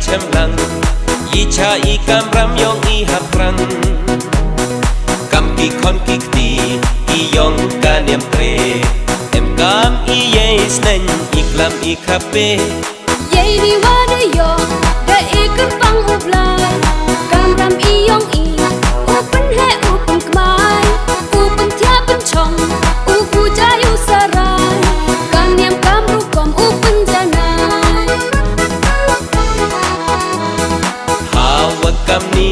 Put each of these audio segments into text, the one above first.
chemlang Icha ikam ram yong I haprang Kam ki kon ki kti I yong ka niam tre Em kam I yes nen iklam I kape Yei di wada yo Da ikam pang ublay Kam ram I yong I Upen he upen kmai Upen tiapen chong Upu jayu sarai Kam niam kam rukom upen janai Hawa kam ni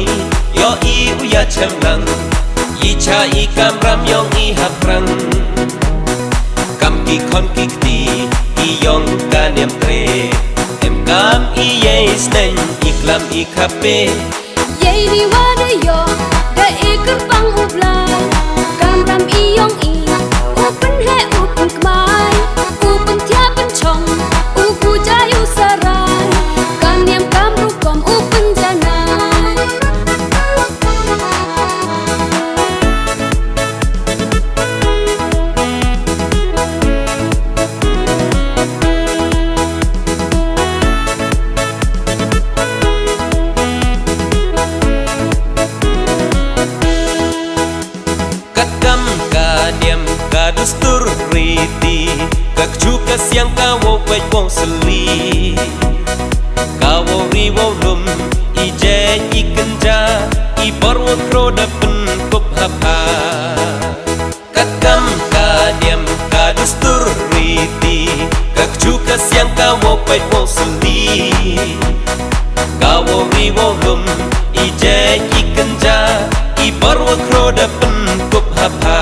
yo I uya chemlang Icha ikam ram yong I haprang Kam ki kon ki kti I yong ka niam tre Em kam I yes nen iklam I kape Yei di wada yo Da ikam pang ublay Kam ram I yong I Upen he upen kmai Upen tiapen chong Upu jayu sarai Kam niam kam rukom upen janai Dustur riti Kak juga siang kawo pej wong seli Kawo riwo lum Ije ikenja Ibor wotro dapen kup hapa Kakam kadiam Kadustur riti Kak juga siang kawo pej wong seli Kawo riwo lum Ije ikenja Ibor wotro dapen kup hapa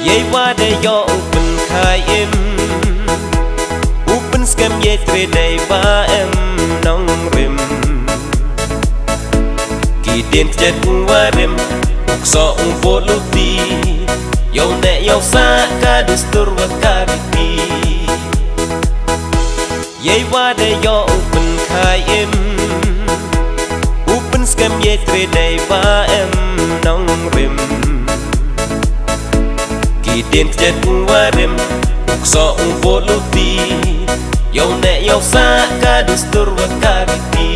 Yei wada yo upen khai im Upen skam ye tre day ba em nong rim Ki dien jet warim Ukso vo luti Yo ne yo sa ka dustur wa kariti Yei wada yo upen khai im Upen skam ye tre day ba em nong rim Dien jet warim Ukso vo luti Yo ne yo sa ka dustur wa kariti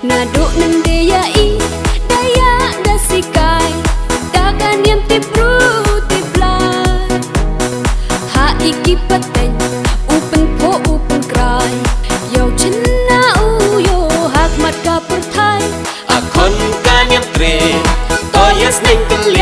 Naduk nende ya I Daya da sikai Daga niam tip ru tip lai Ha iki paten Upen po upen krai Yo cina uyo Hak mat ka perthai Akon ka niam tre Toyas neng keli